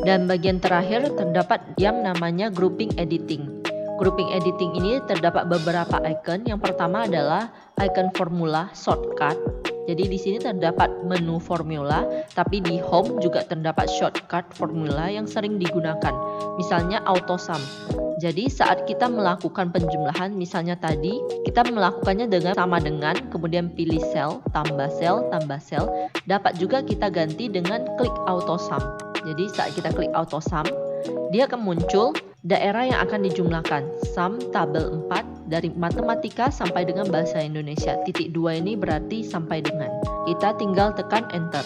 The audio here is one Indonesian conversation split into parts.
Dan bagian terakhir terdapat yang namanya grouping editing. Grouping editing ini terdapat beberapa icon. Yang pertama adalah icon formula shortcut. Jadi di sini terdapat menu formula, tapi di home juga terdapat shortcut formula yang sering digunakan. Misalnya auto sum. Jadi saat kita melakukan penjumlahan, misalnya tadi kita melakukannya dengan sama dengan, kemudian pilih sel, tambah sel, tambah sel. Dapat juga kita ganti dengan klik auto sum. Jadi saat kita klik auto sum, dia akan muncul daerah yang akan dijumlahkan. Sum tabel 4 dari matematika sampai dengan bahasa Indonesia. Titik 2 ini berarti sampai dengan. Kita tinggal tekan enter.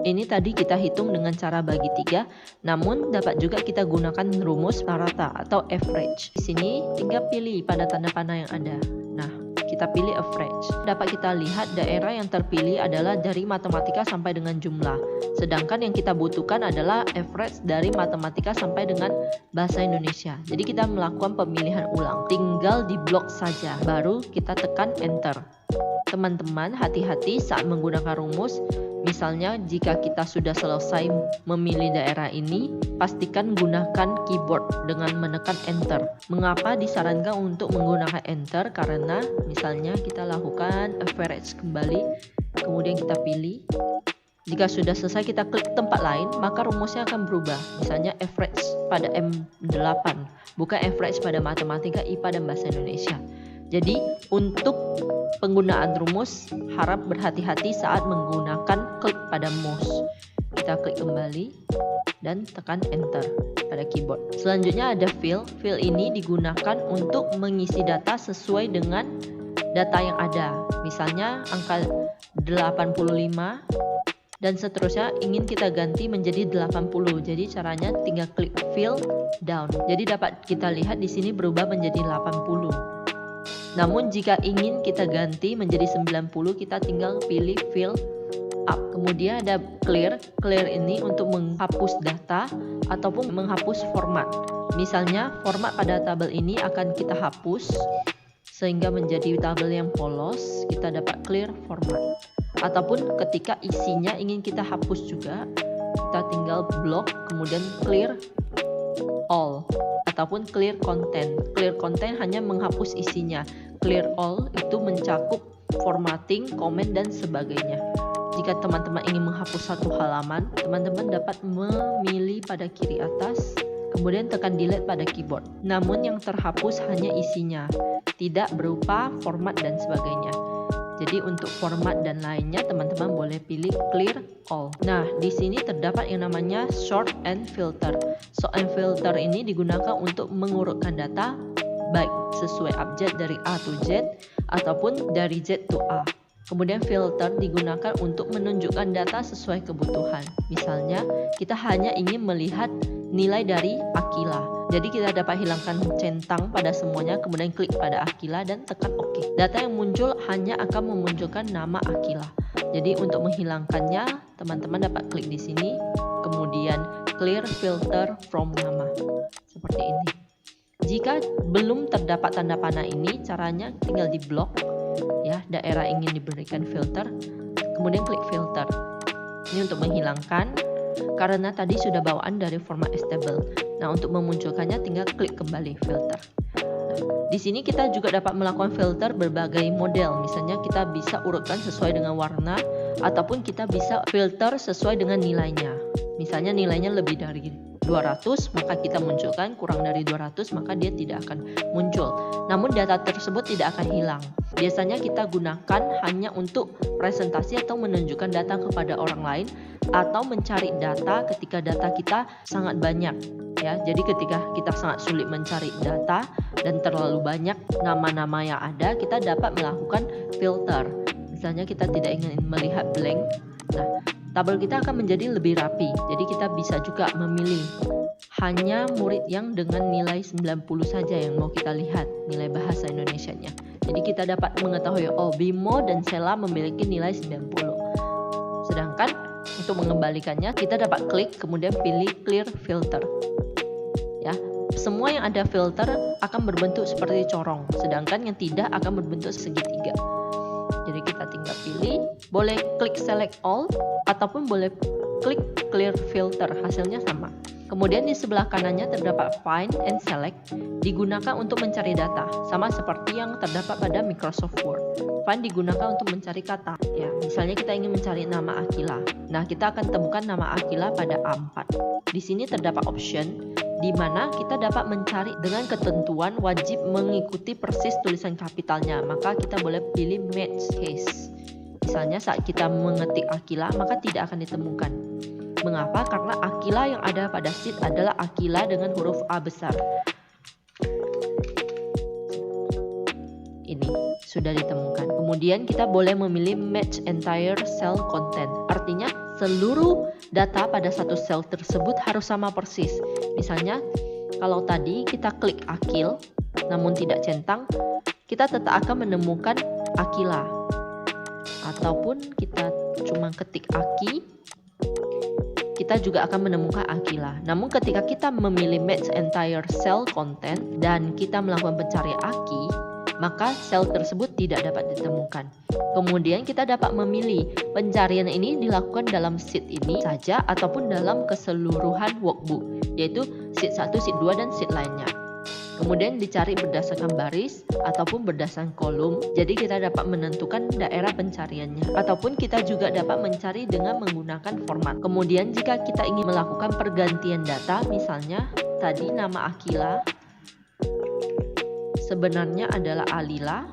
Ini tadi kita hitung dengan cara bagi 3, namun dapat juga kita gunakan rumus rata atau average. Di sini tinggal pilih pada tanda panah yang ada. Nah, kita pilih average. Dapat kita lihat daerah yang terpilih adalah dari matematika sampai dengan jumlah. Sedangkan yang kita butuhkan adalah average dari matematika sampai dengan bahasa Indonesia. Jadi kita melakukan pemilihan ulang. Tinggal di blok saja, baru kita tekan enter. Teman-teman hati-hati saat menggunakan rumus. Misalnya jika kita sudah selesai memilih daerah ini, pastikan gunakan keyboard dengan menekan enter. Mengapa disarankan untuk menggunakan enter? Karena misalnya kita lakukan average kembali, kemudian kita pilih. Jika sudah selesai kita klik tempat lain, maka rumusnya akan berubah. Misalnya average pada M8, bukan average pada matematika, IPA, dan bahasa Indonesia. Jadi untuk penggunaan rumus harap berhati-hati saat menggunakan klik pada mouse. Kita klik kembali dan tekan enter pada keyboard. Selanjutnya ada fill. Fill ini digunakan untuk mengisi data sesuai dengan data yang ada. Misalnya angka 85 dan seterusnya ingin kita ganti menjadi 80. Jadi caranya tinggal klik fill down. Jadi dapat kita lihat di sini berubah menjadi 80. Namun jika ingin kita ganti menjadi 90, kita tinggal pilih fill up. Kemudian ada clear. Clear ini untuk menghapus data ataupun menghapus format. Misalnya format pada tabel ini akan kita hapus sehingga menjadi tabel yang polos. Kita dapat clear format. Ataupun ketika isinya ingin kita hapus juga, kita tinggal blok kemudian clear all ataupun clear content. Clear content hanya menghapus isinya. Clear all itu mencakup formatting, komen, dan sebagainya. Jika teman-teman ingin menghapus satu halaman, teman-teman dapat memilih pada kiri atas, kemudian tekan delete pada keyboard. Namun yang terhapus hanya isinya, tidak berupa format dan sebagainya. Jadi untuk format dan lainnya teman-teman boleh pilih clear all. Nah, di sini terdapat yang namanya sort and filter. Sort and filter ini digunakan untuk mengurutkan data baik sesuai abjad dari A to Z ataupun dari Z to A. Kemudian filter digunakan untuk menunjukkan data sesuai kebutuhan. Misalnya, kita hanya ingin melihat nilai dari Akila. Jadi kita dapat hilangkan centang pada semuanya, kemudian klik pada Akila dan tekan OK. Data yang muncul hanya akan memunculkan nama Akila. Jadi untuk menghilangkannya, teman-teman dapat klik di sini, kemudian clear filter from nama. Seperti ini. Jika belum terdapat tanda panah ini, caranya tinggal di blok ya, daerah ingin diberikan filter, kemudian klik filter. Ini untuk menghilangkan karena tadi sudah bawaan dari format stable. Nah, untuk memunculkannya tinggal klik kembali filter. Di sini kita juga dapat melakukan filter berbagai model. Misalnya kita bisa urutkan sesuai dengan warna ataupun kita bisa filter sesuai dengan nilainya. Misalnya nilainya lebih dari 200, maka kita munculkan, kurang dari 200 maka dia tidak akan muncul. Namun data tersebut tidak akan hilang. Biasanya kita gunakan hanya untuk presentasi atau menunjukkan data kepada orang lain atau mencari data ketika data kita sangat banyak. Ya, jadi ketika kita sangat sulit mencari data dan terlalu banyak nama-nama yang ada, kita dapat melakukan filter. Misalnya kita tidak ingin melihat blank. Nah, tabel kita akan menjadi lebih rapi. Jadi kita bisa juga memilih hanya murid yang dengan nilai 90 saja yang mau kita lihat nilai bahasa Indonesianya. Jadi kita dapat mengetahui Bimo dan Sela memiliki nilai 90. Sedangkan untuk mengembalikannya kita dapat klik kemudian pilih clear filter. Ya, semua yang ada filter akan berbentuk seperti corong, sedangkan yang tidak akan berbentuk segitiga. Jadi kita tinggal pilih, boleh klik select all ataupun boleh klik clear filter, hasilnya sama. Kemudian di sebelah kanannya terdapat Find and Select, digunakan untuk mencari data, sama seperti yang terdapat pada Microsoft Word. Find digunakan untuk mencari kata. Ya, misalnya kita ingin mencari nama Akila. Nah, kita akan temukan nama Akila pada A4. Di sini terdapat option di mana kita dapat mencari dengan ketentuan wajib mengikuti persis tulisan kapitalnya. Maka kita boleh pilih match case. Misalnya saat kita mengetik Akila, maka tidak akan ditemukan. Mengapa? Karena Akila yang ada pada sheet adalah Akila dengan huruf A besar. Ini sudah ditemukan. Kemudian kita boleh memilih match entire cell content. Artinya seluruh data pada satu sel tersebut harus sama persis. Misalnya kalau tadi kita klik Akil namun tidak centang, kita tetap akan menemukan Akila. Ataupun kita cuma ketik Aki, kita juga akan menemukan Akila. Namun ketika kita memilih match entire cell content dan kita melakukan pencarian Aki, maka sel tersebut tidak dapat ditemukan. Kemudian kita dapat memilih pencarian ini dilakukan dalam sheet ini saja ataupun dalam keseluruhan workbook, yaitu sheet 1, sheet 2, dan sheet lainnya. Kemudian dicari berdasarkan baris ataupun berdasarkan kolom. Jadi kita dapat menentukan daerah pencariannya. Ataupun kita juga dapat mencari dengan menggunakan format. Kemudian jika kita ingin melakukan pergantian data, misalnya tadi nama Akila sebenarnya adalah Alila,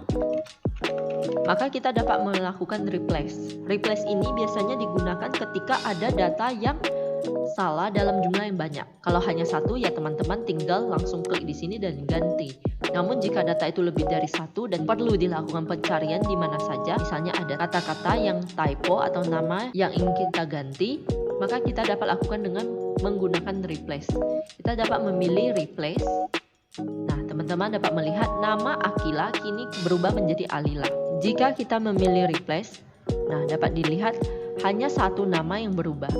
maka kita dapat melakukan replace. Replace ini biasanya digunakan ketika ada data yang salah dalam jumlah yang banyak. Kalau hanya satu, ya teman-teman tinggal langsung klik di sini dan ganti. Namun jika data itu lebih dari satu dan perlu dilakukan pencarian di mana saja, misalnya ada kata-kata yang typo atau nama yang ingin kita ganti, maka kita dapat lakukan dengan menggunakan replace. Kita dapat memilih replace. Nah, teman-teman dapat melihat nama Akila kini berubah menjadi Alila. Jika kita memilih replace, nah dapat dilihat hanya satu nama yang berubah.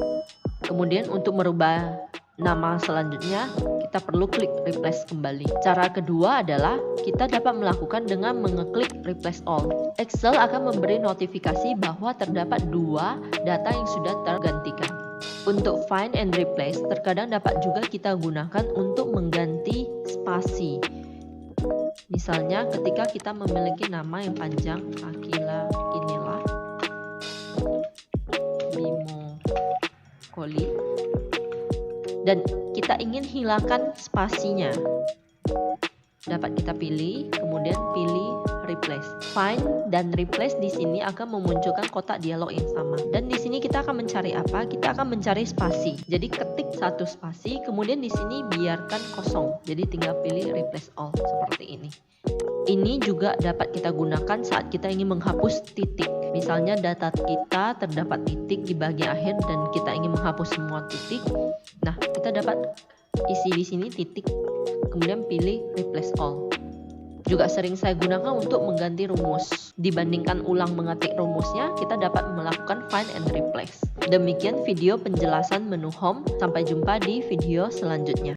Kemudian untuk merubah nama selanjutnya, kita perlu klik replace kembali. Cara kedua adalah kita dapat melakukan dengan mengeklik replace all. Excel akan memberi notifikasi bahwa terdapat dua data yang sudah tergantikan. Untuk find and replace, terkadang dapat juga kita gunakan untuk mengganti spasi. Misalnya ketika kita memiliki nama yang panjang, Akila inilah Bimo Koli, dan kita ingin hilangkan spasinya, dapat kita pilih, kemudian pilih replace. Find dan replace di sini akan memunculkan kotak dialog yang sama. Dan di sini kita akan mencari apa? Kita akan mencari spasi. Jadi ketik satu spasi, kemudian di sini biarkan kosong. Jadi tinggal pilih replace all seperti ini. Ini juga dapat kita gunakan saat kita ingin menghapus titik. Misalnya data kita terdapat titik di bagian akhir dan kita ingin menghapus semua titik. Nah, kita dapat isi di sini titik, kemudian pilih replace all. Juga sering saya gunakan untuk mengganti rumus. Dibandingkan ulang mengetik rumusnya, kita dapat melakukan find and replace. Demikian video penjelasan menu home. Sampai jumpa di video selanjutnya.